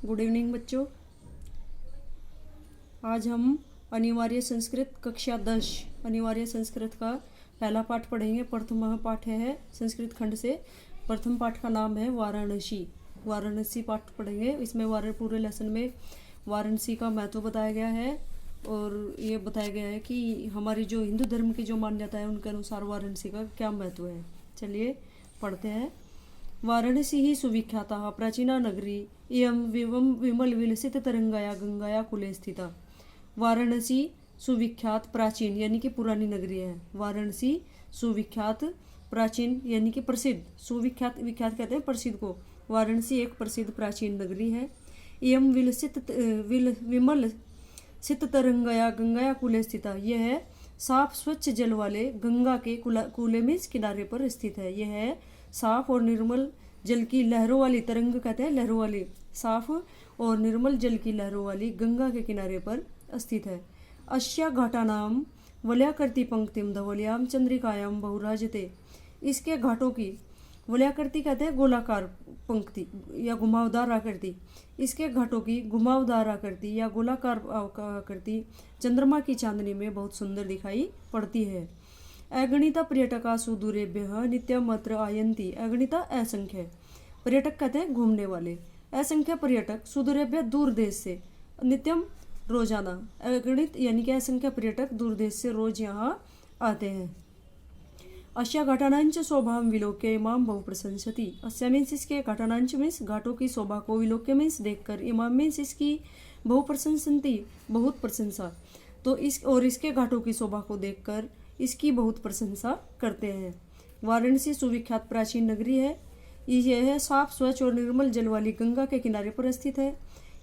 Good evening बच्चों। आज हम अनिवार्य संस्कृत कक्षा 10 अनिवार्य संस्कृत का पहला पाठ पढ़ेंगे। प्रथम पाठ है संस्कृत खंड से। प्रथम पाठ का नाम है वाराणसी। वाराणसी पाठ पढ़ेंगे। इसमें पूरे लेसन में वाराणसी का महत्व बताया गया है और ये बताया गया है कि हमारी जो हिंदू धर्म की जो मान्यता है उनके अनुसार वाराणसी का क्या महत्व है। चलिए पढ़ते हैं। वाराणसी ही सुविख्याता प्राचीना नगरी इयं विमल विलसित तरंगाया गंगाया कुले स्थिता। वाराणसी सुविख्यात प्राचीन यानी कि पुरानी नगरी है। वाराणसी सुविख्यात प्राचीन यानी कि प्रसिद्ध। सुविख्यात विख्यात कहते हैं प्रसिद्ध को। वाराणसी एक प्रसिद्ध प्राचीन नगरी है। इयं विमल सित तरंगाया गंगाया कुले स्थिता। यह है साफ स्वच्छ जल वाले गंगा के कुले में किनारे पर स्थित है। यह है साफ और निर्मल जल की लहरों वाली, तरंग कहते हैं लहरों वाली, साफ और निर्मल जल की लहरों वाली गंगा के किनारे पर स्थित है। अस्या घाटानाम वलयाकृति पंक्तिम धवल्याम चंद्रिकायाम बहुराजते। इसके घाटों की वलयाकृति कहते हैं गोलाकार पंक्ति या घुमावदार आकृति। इसके घाटों की घुमावदार आकृति या गोलाकार आकृति चंद्रमा की चांदनी में बहुत सुंदर दिखाई पड़ती है। अगणिता पर्यटका सुदूरेभ्य नित्यम अत्र आयन्ति। अगणिता असंख्य, पर्यटक कहते हैं घूमने वाले, असंख्य पर्यटक सुदूरेभ्य दूर देश से, नित्यम रोजाना, अगणित यानी कि असंख्य पर्यटक दूर देश से रोज यहाँ आते हैं। अस्या घटानांच शोभाम विलोक्य इमाम बहु प्रशंसति। अस्या मीन्स इसके, घटानांच मीन्स घाटों की शोभा को, विलोक्य मीन्स देखकर, इमाम मीन्स इसकी, बहु प्रशंसन्ति बहुत प्रशंसा। तो इसके घाटों की शोभा को देखकर इसकी बहुत प्रशंसा करते हैं। वाराणसी सुविख्यात प्राचीन नगरी है। यह साफ स्वच्छ और निर्मल जल वाली गंगा के किनारे पर स्थित है।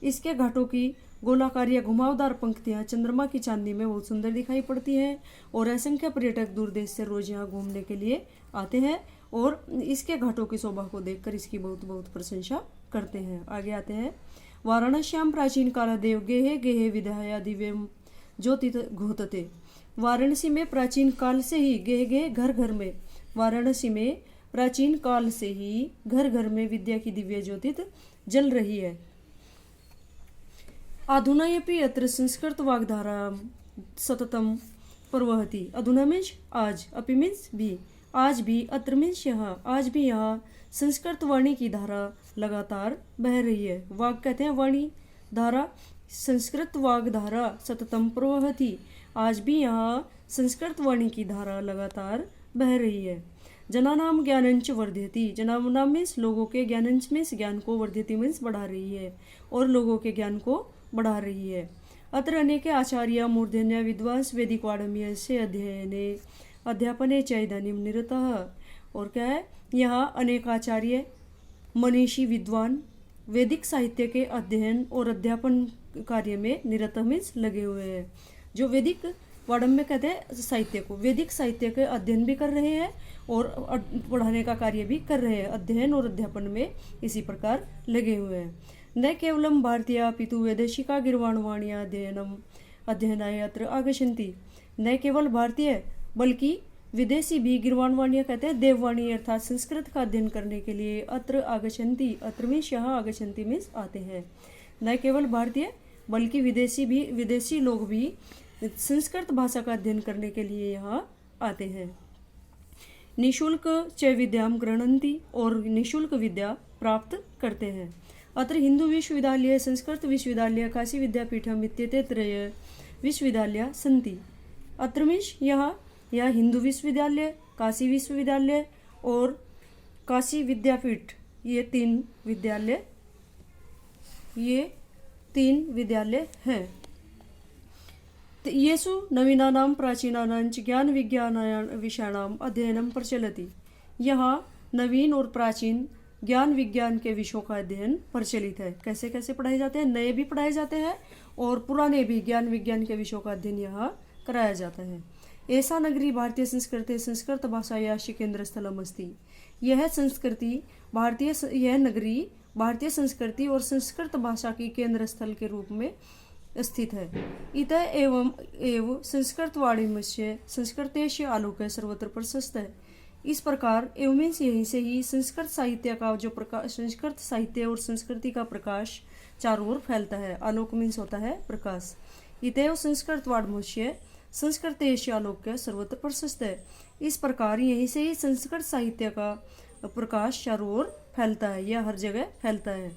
इसके घाटों की गोलाकार या घुमावदार पंक्तियां चंद्रमा की चांदनी में बहुत सुंदर दिखाई पड़ती हैं और असंख्य पर्यटक दूर देश से रोज यहाँ घूमने के लिए आते हैं और इसके घाटों की शोभा को देखकर इसकी बहुत बहुत प्रशंसा करते हैं। आगे आते हैं। वाराणस्याम प्राचीन काल देव गेहे गेहे विधाया दिव्यम ज्योति घोतते। वाराणसी में प्राचीन काल से ही गेह गेह घर घर में, वाराणसी में प्राचीन काल से ही घर घर में विद्या की दिव्य ज्योति जल रही है। अधुनायपि अत्र संस्कृत वाग्धारा सततम प्रवहति। अधुना मीन्स आज, अपि मीन्स भी, आज भी, अत्र मीन्स यहाँ, आज भी यहाँ संस्कृत वाणी की धारा लगातार बह रही है। वाग कहते हैं वाणी, धारा, संस्कृत वाग धारा सततम प्रवहति। आज भी यहाँ संस्कृत वाणी की धारा लगातार बह रही है। जनानाम ज्ञानंच वर्धयति। जनानाम मीन्स लोगों के, ज्ञानंच मीन्स ज्ञान को, वर्धयति मीन्स बढ़ा रही है और लोगों के ज्ञान को बढ़ा रही है। अत्र अनेके आचार्य मूर्धन्य विद्वांस वैदिक वाङ्मय से अध्ययने अध्यापने च इदानीं निरतः। और क्या है, यहाँ अनेक आचार्य, मनीषी, विद्वान वैदिक साहित्य के अध्ययन और अध्यापन कार्य में निरत मीन्स लगे हुए हैं। जो वैदिक वाङ्मय कहते हैं साहित्य को, वैदिक साहित्य के अध्ययन भी कर रहे हैं और पढ़ाने का कार्य भी कर रहे हैं। अध्ययन और अध्यापन में इसी प्रकार लगे हुए हैं। न केवलम भारतीय अपितु वैदेशिका गिर्वाणवाणी अध्ययनाय अत्र आगच्छन्ति। न केवल भारतीय बल्कि विदेशी भी गिर्वाणवाणियाँ कहते हैं देववाणी अर्थात संस्कृत का अध्ययन करने के लिए अत्र आगच्छन्ति। अत्र मीन्स यहाँ, आगच्छन्ति मीन्स आते हैं। न केवल भारतीय बल्कि विदेशी लोग भी संस्कृत भाषा का अध्ययन करने के लिए यहाँ आते हैं। निःशुल्क च विद्याम गृह्णन्ति। और निःशुल्क विद्या प्राप्त करते हैं। अत्र हिंदू विश्वविद्यालय, संस्कृत विश्वविद्यालय, काशी विद्यापीठम इत्येते त्रय विश्वविद्यालय सन्ति। अत्र मीन्स यहाँ हिंदू विश्वविद्यालय, काशी विश्वविद्यालय और काशी विद्यापीठ, ये तीन विद्यालय हैं। येषु नवीनानां प्राचीनानांच ज्ञान विज्ञान विषयाणाम अध्ययनम प्रचलति। यहाँ नवीन और प्राचीन ज्ञान विज्ञान के विषयों का अध्ययन प्रचलित है। कैसे कैसे पढ़ाए जाते हैं, नए भी पढ़ाए जाते हैं और पुराने भी ज्ञान विज्ञान के विषयों का अध्ययन यहाँ कराया जाता है। ऐसा नगरी भारतीय संस्कृति संस्कृत भाषा या केंद्र स्थलम अस्ति। यह नगरी भारतीय संस्कृति और संस्कृत भाषा की केंद्र स्थल के रूप में स्थित है। इतः एवं संस्कृत वाणिज्य संस्कृतेश आलोक सर्वत्र प्रशस्त है। इस प्रकार एवं मीन्स यहीं से ही संस्कृत साहित्य का जो प्रकाश, संस्कृत साहित्य और संस्कृति का प्रकाश चारों ओर फैलता है। आलोक मीन्स होता है प्रकाश। इतएव संस्कृत वाङ्मयस्य संस्कृतेश आलोक्य सर्वत्र प्रशस्त है। इस प्रकार यहीं से ही संस्कृत साहित्य का प्रकाश चारों ओर फैलता है, यह हर जगह फैलता है।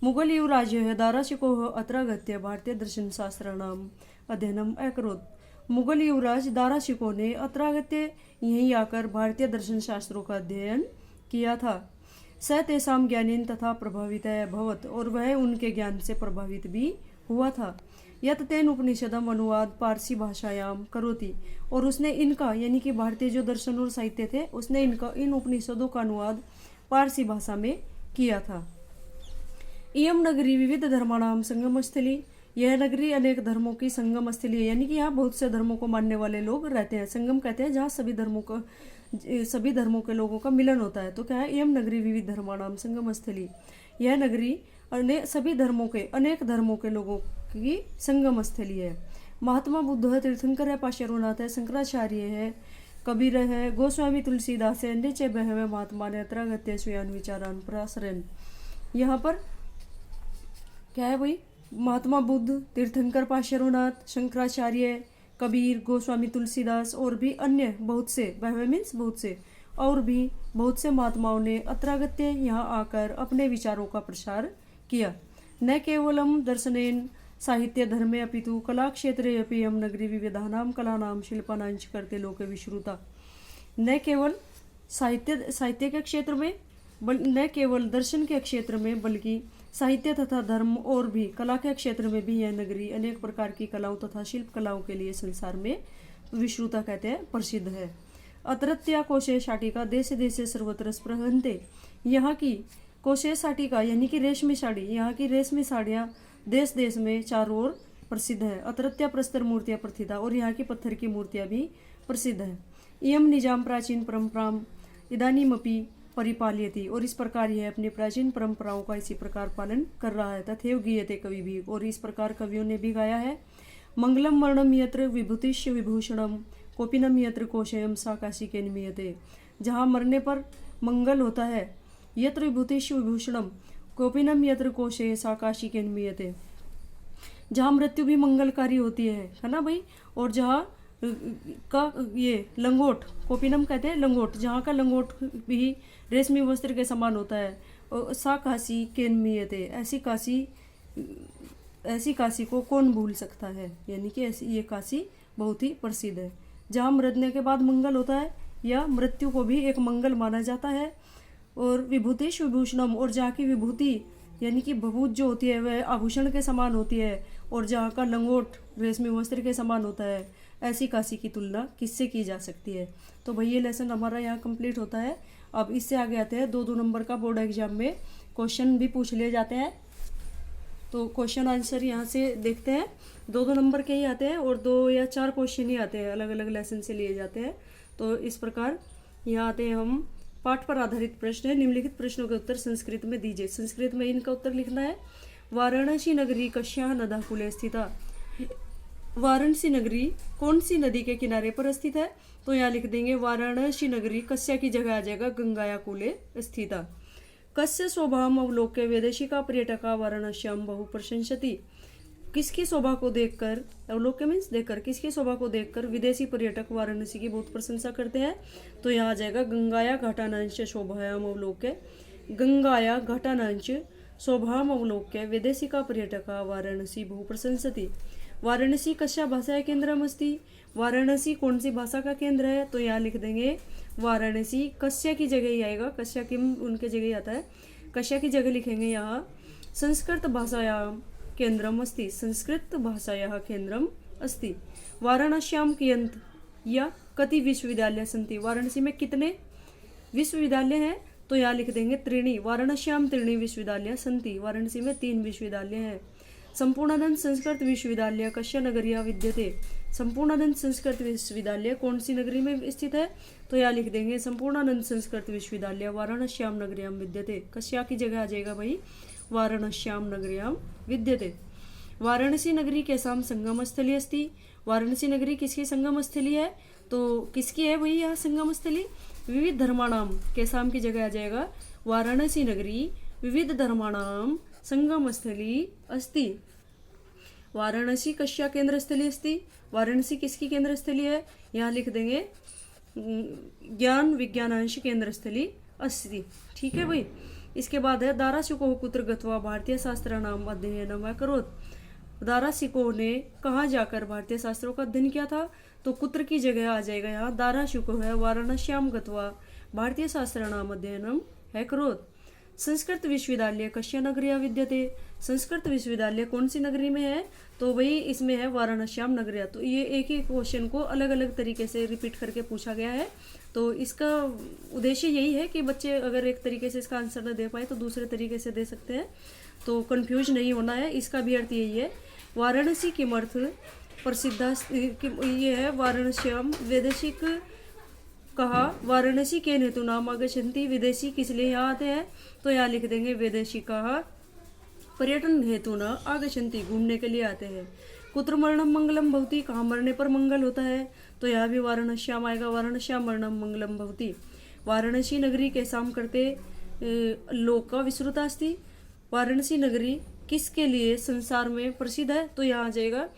मुगल युवराज दाराशिको अत्रागत्य भारतीय दर्शन शास्त्राणाम अध्ययनम अकरोत्। मुगल युवराज दाराशिको ने अत्रागत्य यहीं आकर भारतीय दर्शन शास्त्रों का अध्ययन किया था। स तेषां ज्ञानेन तथा प्रभावित भवत, और वह उनके ज्ञान से प्रभावित भी हुआ था। यत तेन उपनिषदम अनुवाद पारसी भाषायाम करोति, और उसने इनका यानी कि भारतीय जो दर्शन और साहित्य थे उसने इनका इन उपनिषदों का अनुवाद पारसी भाषा में किया था। इयम नगरी विविध धर्माणाम संगम स्थली, यह नगरी अनेक धर्मों की संगम स्थली है, यानी कि यहाँ बहुत से धर्मों को मानने वाले लोग रहते हैं। संगम कहते हैं जहाँ सभी धर्मों के लोगों का मिलन होता है। तो क्या है, इयम नगरी विविध धर्माणाम संगम स्थली, यह नगरी सभी धर्मों के अनेक धर्मों के लोगों की संगम स्थली है। महात्मा बुद्ध है, तीर्थंकर है, पाशरुनाथ है, शंकराचार्य है, कबीर है, गोस्वामी तुलसीदास है, अन्य चे बहवे महात्मा ने अत्रागत्य स्वयं विचारान प्रसरन। यहाँ पर क्या है भाई, महात्मा बुद्ध, तीर्थंकर पाशरुनाथ, शंकराचार्य, कबीर, गोस्वामी तुलसीदास और भी अन्य बहुत से, बहवे मीन्स बहुत से, और भी बहुत से महात्माओं ने अत्रागत्य यहाँ आकर अपने विचारों का प्रसार किया। न केवलम दर्शनेन साहित्य धर्मे अपितु कला क्षेत्रे अपि यम नगरी विविधानाम कलानाम शिल्पानांच करते लोके विश्रुता। न केवल साहित्य के क्षेत्र में, न केवल दर्शन के क्षेत्र में, बल्कि साहित्य तथा धर्म और भी कला के क्षेत्र में भी यह नगरी अनेक प्रकार की कलाओं तथा शिल्प कलाओं के लिए संसार में विश्रुता कहते हैं प्रसिद्ध है। अत्रत्या कोशे शाटिका देश देशे सर्वत्र स्पृहन्ते, यहाँ की कोशे शाटिका यानी कि रेशमी साड़ी, यहाँ की रेशमी साड़ियाँ देश देश में चारों ओर प्रसिद्ध है। अत्रत्या प्रस्तर मूर्तियाँ प्रथिता, और यहाँ की पत्थर की मूर्तियाँ भी प्रसिद्ध है। इयम निजाम प्राचीन परंपराम इदानीमपि परिपाल्यति, और इस प्रकार यह अपनी प्राचीन परंपराओं का इसी प्रकार पालन कर रहा है। तथैव गीयते कवि भी, और इस प्रकार कवियों ने भी गाया है। मंगलम वर्णम यत्र विभूतिश्च विभूषणम कोपिनम यत्र कोशयम सा काशी के निमीयते, जहाँ मरने पर मंगल होता है, यत्र विभूतिश्च विभूषणम कोपिनम यत्र कोशे सा काशी के निमीयते, जहाँ मृत्यु भी मंगलकारी होती है ना भाई, और जहाँ का ये लंगोट, कोपिनम कहते हैं लंगोट, जहाँ का लंगोट भी रेशमी वस्त्र के समान होता है, सा काशी केन्मीयते, ऐसी काशी को कौन भूल सकता है, यानी कि ऐसी ये काशी बहुत ही प्रसिद्ध है। जहाँ मरने के बाद मंगल होता है, या मृत्यु को भी एक मंगल माना जाता है। और विभूतिश विभूषणम, और जहाँ की विभूति यानी कि भभूत जो होती है वह आभूषण के समान होती है, और जहाँ का लंगोट रेशमी वस्त्र के समान होता है, ऐसी काशी की तुलना किससे की जा सकती है। तो भाई ये लेसन हमारा यहाँ कंप्लीट होता है। अब इससे आगे आते हैं 2-2 नंबर का बोर्ड एग्जाम में क्वेश्चन भी पूछ लिए जाते हैं। तो क्वेश्चन आंसर यहाँ से देखते हैं, 2-2 नंबर के ही आते हैं और 2 या 4 क्वेश्चन ही आते हैं, अलग अलग लेसन से लिए जाते हैं। तो इस प्रकार यहाँ आते हैं हम पाठ पर आधारित प्रश्न है। निम्नलिखित प्रश्नों के उत्तर संस्कृत में दीजिए। संस्कृत में इनका उत्तर लिखना है। वाराणसी नगरी कस्याः नदाकुले स्थिता, वाराणसी नगरी कौन सी नदी के किनारे पर स्थित है। तो यहाँ लिख देंगे वाराणसी नगरी, कस्या की जगह आ जाएगा गंगाया कूले स्थिता। कस्य शोभाम अवलोक्य वैदेशिका पर्यटका वाराणस्याम बहु प्रशंसति, किसकी शोभा को देखकर, अवलोक्य मीन्स देखकर, किसकी शोभा को देखकर विदेशी पर्यटक वाराणसी की बहुत प्रशंसा करते हैं। तो यहाँ आ जाएगा गंगाया घटानांश शोभायाम अवलोक्य, गंगाया घटानांश शोभाम अवलोक्य वैदेशिका पर्यटका वाराणसी बहु प्रशंसति। वाराणसी कस्या भाषा केंद्रम अस्ति, वाराणसी कौन सी भाषा का केंद्र है। तो यहाँ लिख देंगे वाराणसी कस्या की जगह ही आएगा, कस्या किम उनके जगह ही आता है, कस्या की जगह लिखेंगे यहाँ संस्कृत भाषायाम केंद्रम अस्ति, संस्कृत भाषायाः केंद्रम अस्ति। वाराणस्याम कियंत या कति विश्वविद्यालय सन्ति, वाराणसी में कितने विश्वविद्यालय हैं। तो यहाँ लिख देंगे त्रीणि, वाराणस्याम त्रीणि विश्वविद्यालय सन्ति, वाराणसी में 3 विश्वविद्यालय हैं। संपूर्णानंद संस्कृत विश्वविद्यालय कस्य नगर्या विद्यते, संपूर्णानंद संस्कृत विश्वविद्यालय कौन सी नगरी में स्थित है। तो यहाँ लिख देंगे संपूर्णानंद संस्कृत विश्वविद्यालय वाराणस्याम नगर्याम विद्यते, कस्या की जगह आ जाएगा भाई वाराणस्याम नगर्याम विद्यते। वाराणसी नगरी केसाम संगम स्थली अस्ति, वाराणसी नगरी किसकी संगम स्थली है। तो किसकी है भाई यह संगम स्थली, विविध धर्माणाम, केसाम की जगह आ जाएगा वाराणसी नगरी विविध धर्माणाम संगमस्थली अस्ति। वाराणसी कस्या केंद्रस्थली अस्ति, वाराणसी किसकी केंद्रस्थली है, यहाँ लिख देंगे ज्ञान विज्ञानांश केंद्रस्थली अस्ति। ठीक है भाई। इसके बाद है दारासिकोह कुत्र गत्वा भारतीय शास्त्राणाम अध्ययनम अकरोत्। दारासिकोह ने कहाँ जाकर भारतीय शास्त्रों का अध्ययन किया था, तो कुत्र की जगह आ जाएगा यहाँ दारासिकोह है, वाराणस्याम गत्वा भारतीय शास्त्राणाम अध्ययनम अकरोत्। संस्कृत विश्वविद्यालय कस्या नगर्या विद्यते, संस्कृत विश्वविद्यालय कौन सी नगरी में है, तो वही इसमें है वाराणस्याम नगर्या। तो ये एक ही क्वेश्चन को अलग अलग तरीके से रिपीट करके पूछा गया है। तो इसका उद्देश्य यही है कि बच्चे अगर एक तरीके से इसका आंसर न दे पाए तो दूसरे तरीके से दे सकते हैं, तो कंफ्यूज नहीं होना है। इसका भी अर्थ यही है। वाराणसी किमर्थ प्रसिद्ध, ये है वाराणस्याम वैदेशिक कहा, वाराणसी के हेतु नाम आगच्छन्ति, विदेशी किस लिए यहाँ आते हैं, तो यहाँ लिख देंगे विदेशी कहा पर्यटन हेतु न आगच्छन्ति, घूमने के लिए आते हैं। कुत्र मरणम मंगलम भवति, कहाँ मरने पर मंगल होता है, तो यहाँ भी वाराणस्याम आएगा, वाराणस्याम मरणम मंगलम भवति। वाराणसी नगरी के साम करते लोक का विश्रुता अस्ति, वाराणसी नगरी किसके लिए संसार में प्रसिद्ध है, तो यहाँ आ जाएगा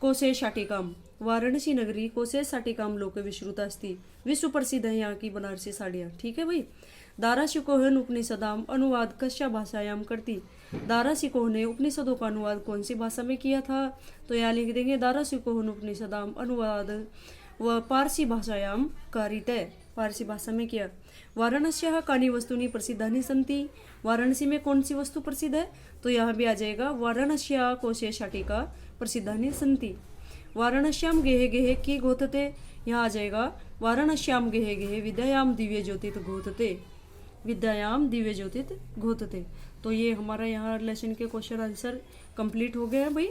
कोसे शाटिकाम, वाराणसी नगरी कोसे शाटिकाम लोक विश्रुता अस्ति, विश्व प्रसिद्ध है यहाँ की बनारसी साड़ियाँ। ठीक है भाई। दारासिकोह उपनिषदाम अनुवाद कस्या भाषायाम करती, दारासिकोह ने उपनिषदों का अनुवाद कौन सी भाषा में किया था, तो यहाँ लिख देंगे दारासिकोह उपनिषदाम अनुवाद व पारसी भाषायाम कारिते, पारसी भाषा में किया। वाराणस्याः कानि वस्तूनि प्रसिद्धानि सन्ति, वाराणसी में कौन सी वस्तु प्रसिद्ध है, तो यहाँ भी आ जाएगा वाराणस्याः कोशे शाटिका प्रसिद्धानि सन्ति। वाराणस्याम गेहे गेहे की घोतते, यहाँ आ जाएगा वाराणस्याम गेहे गेहे विद्यायाम दिव्य ज्योतित घोतते, विद्यायाम दिव्य ज्योतित घोतते। तो ये हमारा यहाँ लेसन के क्वेश्चन आंसर कंप्लीट हो गए हैं भाई।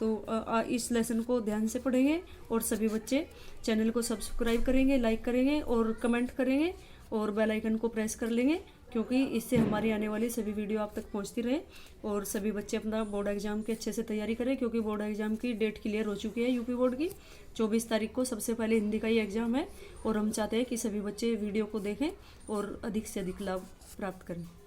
तो इस लेसन को ध्यान से पढ़ेंगे और सभी बच्चे चैनल को सब्सक्राइब करेंगे, लाइक करेंगे और कमेंट करेंगे और बेल आइकन को प्रेस कर लेंगे, क्योंकि इससे हमारी आने वाली सभी वीडियो आप तक पहुंचती रहे। और सभी बच्चे अपना बोर्ड एग्जाम की अच्छे से तैयारी करें, क्योंकि बोर्ड एग्जाम की डेट क्लियर हो चुकी है यूपी बोर्ड की। 24 तारीख को सबसे पहले हिंदी का ही एग्जाम है और हम चाहते हैं कि सभी बच्चे वीडियो को देखें और अधिक से अधिक लाभ प्राप्त करें।